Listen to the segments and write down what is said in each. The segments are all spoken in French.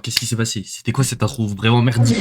qu'est-ce qui s'est passé? C'était quoi cette intro vraiment merdique?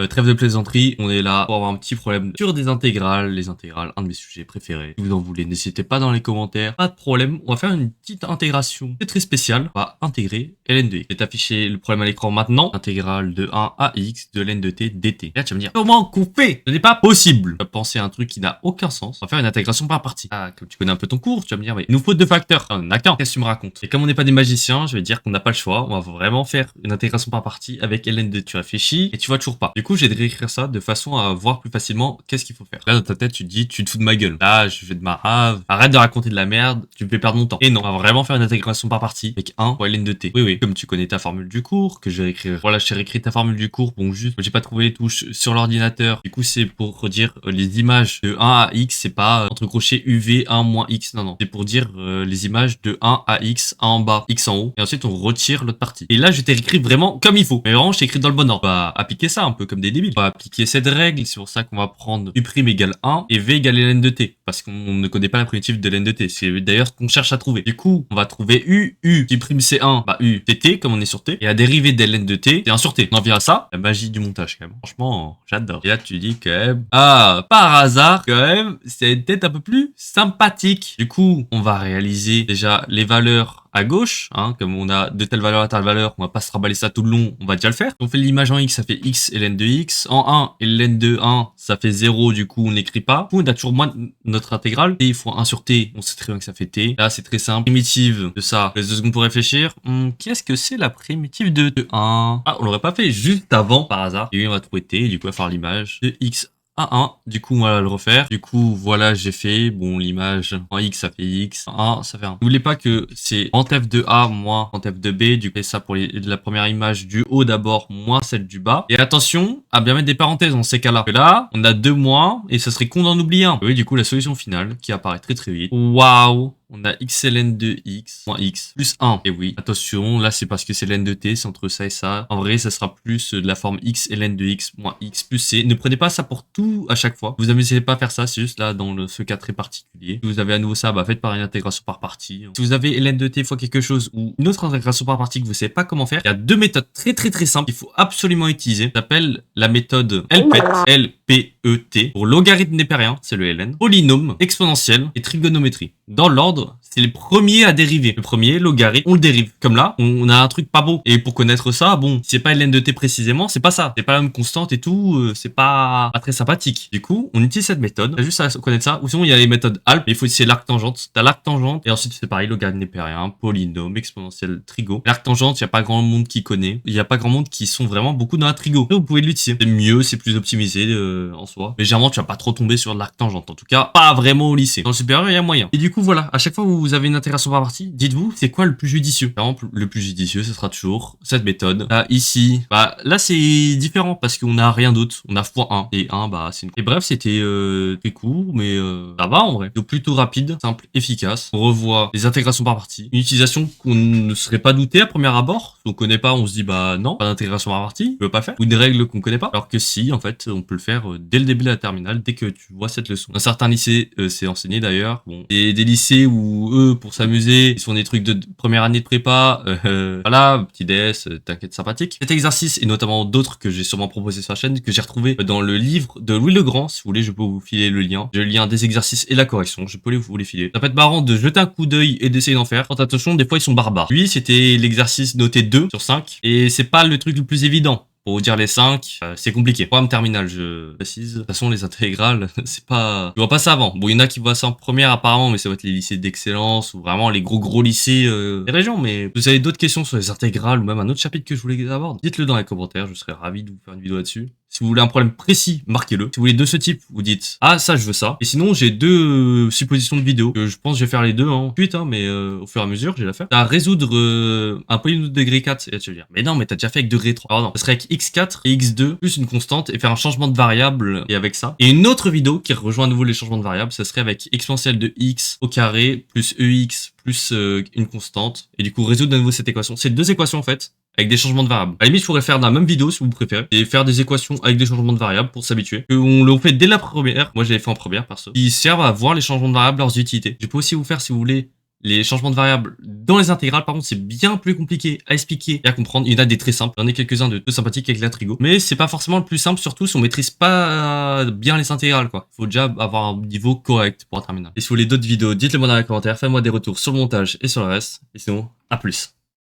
Trêve de plaisanterie, on est là pour avoir un petit problème sur des intégrales. Les intégrales, un de mes sujets préférés. Si vous en voulez, n'hésitez pas dans les commentaires. Pas de problème, on va faire une petite intégration très spéciale. On va intégrer ln de x. Je vais t'afficher le problème à l'écran maintenant. Intégrale de 1 à x de ln de t dt. Et là, tu vas me dire, comment couper? Ce n'est pas possible. Tu vas penser à un truc qui n'a aucun sens. On va faire une intégration par partie. Ah, comme tu connais un peu ton cours, tu vas me dire, mais il nous faut deux facteurs. On n'a qu'un. Qu'est-ce que tu me racontes? Et comme on n'est pas des magiciens, je vais dire qu'on n'a pas le choix. On va vraiment faire une intégration par partie avec ln de. Tu réfléchis et tu vois toujours pas. Du coup, j'ai de réécrire ça de façon à voir plus facilement qu'est-ce qu'il faut faire. Là, dans ta tête, tu te dis, tu te fous de ma gueule. Là, je fais de ma rave. Arrête de raconter de la merde. Tu me fais perdre mon temps. Et non, on va vraiment faire une intégration par partie avec 1 pour ln de t. Oui, oui. Comme tu connais ta formule du cours, que je vais écrire. Voilà, j'ai réécrit ta formule du cours. Bon, juste, j'ai pas trouvé les touches sur l'ordinateur. Du coup, c'est pour dire les images de 1 à x, c'est pas entre crochets UV 1 moins x. Non, non. C'est pour dire les images de 1 à x, 1 en bas, x en haut. Et ensuite, on retire l'autre partie. Et là, je t'ai écrit vraiment comme il faut. Mais vraiment, je t'ai écrit dans le bon ordre. On va appliquer ça un peu comme des débiles. On va appliquer cette règle. C'est pour ça qu'on va prendre u' égale 1 et v égale ln de t. Parce qu'on ne connaît pas la primitive de ln de t. C'est d'ailleurs ce qu'on cherche à trouver. Du coup, on va trouver u qui prime c'est 1, bah u tt comme on est sur t. Et la dérivée de ln de t, c'est 1 sur t. On en vient à ça, la magie du montage quand même. Franchement, j'adore. Et là, tu dis quand même, ah, par hasard, quand même, c'est peut-être un peu plus sympathique. Du coup, on va réaliser déjà les valeurs à gauche, hein, comme on a de telle valeur à telle valeur, on va pas se raballer ça tout le long, on va déjà le faire. On fait l'image en x, ça fait x et ln de x. En 1 et ln de 1, ça fait 0, du coup on n'écrit pas. Du coup, on a toujours moins notre intégrale. T fois 1 sur t, on sait très bien que ça fait t. Là, c'est très simple. Primitive de ça, laisse 2 secondes pour réfléchir. Qu'est-ce que c'est la primitive de 1? Ah, on l'aurait pas fait juste avant, par hasard. Et on va trouver t, du coup, on va faire l'image de x à 1, du coup on va le refaire. Du coup voilà, j'ai fait, bon, l'image en x ça fait x, en 1 ça fait 1. N'oubliez pas que c'est rent f de a moins rent f de b, du coup c'est ça pour la première image du haut d'abord moins celle du bas. Et attention à bien mettre des parenthèses dans ces cas-là. Là on a 2 moins et ça serait con d'en oublier un. Oui, du coup la solution finale qui apparaît très très vite. Waouh! On a x ln de x moins x plus 1. Et oui, attention, là c'est parce que c'est ln de t, c'est entre ça et ça. En vrai, ça sera plus de la forme x ln de x moins x plus c. Ne prenez pas ça pour tout à chaque fois. Vous amusez pas à faire ça, c'est juste là dans ce cas très particulier. Si vous avez à nouveau ça, bah faites par une intégration par partie. Si vous avez ln de t fois quelque chose ou une autre intégration par partie que vous savez pas comment faire, il y a deux méthodes très simples qu'il faut absolument utiliser. Ça s'appelle la méthode LPET pour logarithme népérien, c'est le ln, polynôme, exponentiel et trigonométrie. Dans l'ordre, c'est les premiers à dériver. Le premier, logarithme, on le dérive. Comme là, on a un truc pas beau. Et pour connaître ça, bon, si c'est pas ln de t précisément, c'est pas ça. C'est pas la même constante et tout, c'est pas très sympathique. Du coup, on utilise cette méthode. T'as juste à connaître ça. Ou sinon, il y a les méthodes ALP, mais il faut utiliser l'arc-tangente. T'as l'arc-tangente, et ensuite c'est pareil, logarithme népérien, polynôme, exponentiel, trigo. L'arc-tangente, il y a pas grand monde qui connaît. Il y a pas grand monde qui sont vraiment beaucoup dans la trigo. Vous pouvez l'utiliser. C'est mieux, c'est plus optimisé en soi. Mais généralement, tu vas pas trop tomber sur l'arc-tangente. En tout cas, pas vraiment au lycée. Dans le supérieur, il y a moyen. Et du coup, voilà, à chaque fois où vous avez une intégration par partie, dites-vous, c'est quoi le plus judicieux? Par exemple, le plus judicieux, ce sera toujours cette méthode. Là, ici, bah, là, c'est différent parce qu'on a rien d'autre. On a x1. Et 1, bah, c'est une... Et bref, c'était très court, mais ça va en vrai. Donc, plutôt rapide, simple, efficace. On revoit les intégrations par partie. Une utilisation qu'on ne serait pas douté à premier abord. Si on connaît pas, on se dit, bah, non, pas d'intégration par partie, on peut pas faire. Ou des règles qu'on connaît pas. Alors que si, en fait, on peut le faire dès le début de la terminale, dès que tu vois cette leçon. Dans certains lycées, c'est enseigné d'ailleurs. Bon, et des lycées où eux, pour s'amuser, ils font des trucs de première année de prépa, voilà, petit DS, t'inquiète, sympathique. Cet exercice, et notamment d'autres que j'ai sûrement proposé sur la chaîne, que j'ai retrouvé dans le livre de Louis Legrand, si vous voulez, je peux vous filer le lien. J'ai le lien des exercices et la correction, je peux vous les filer. Ça peut être marrant de jeter un coup d'œil et d'essayer d'en faire. Quand attention, des fois ils sont barbares. Lui, c'était l'exercice noté 2 sur 5, et c'est pas le truc le plus évident. Pour vous dire les 5, c'est compliqué. Programme terminal, je précise. De toute façon, les intégrales, c'est pas... Je vois pas ça avant. Bon, il y en a qui voient ça en première apparemment, mais ça va être les lycées d'excellence ou vraiment les gros lycées des régions. Mais vous avez d'autres questions sur les intégrales ou même un autre chapitre que je voulais aborder, dites-le dans les commentaires, je serais ravi de vous faire une vidéo là-dessus. Si vous voulez un problème précis, marquez-le. Si vous voulez de ce type, vous dites « Ah, ça, je veux ça ». Et sinon, j'ai deux suppositions de vidéos. Je pense que je vais faire les deux en suite, hein, mais au fur et à mesure, j'ai la faire. À résoudre un polynôme de degré 4. Et tu vas dire « Mais non, mais t'as déjà fait avec degré 3 ». Alors non, ce serait avec x4 et x2 plus une constante et faire un changement de variable et avec ça. Et une autre vidéo qui rejoint à nouveau les changements de variables, ça serait avec exponentielle de x au carré plus ex plus une constante. Et du coup, résoudre de nouveau cette équation. C'est deux équations en fait, avec des changements de variables. À la limite, je pourrais faire dans la même vidéo si vous préférez, et faire des équations avec des changements de variables pour s'habituer. On le fait dès la première, moi je l'avais fait en première perso, qui servent à voir les changements de variables, leurs utilités. Je peux aussi vous faire, si vous voulez, Les changements de variables dans les intégrales, par contre, c'est bien plus compliqué à expliquer et à comprendre. Il y en a des très simples. Il y en a quelques-uns de sympathiques avec l'intrigo. Mais c'est pas forcément le plus simple, surtout si on maîtrise pas bien les intégrales, quoi. Faut déjà avoir un niveau correct pour un terminal. Et si vous voulez d'autres vidéos, dites-le moi dans les commentaires. Faites-moi des retours sur le montage et sur le reste. Et sinon, à plus.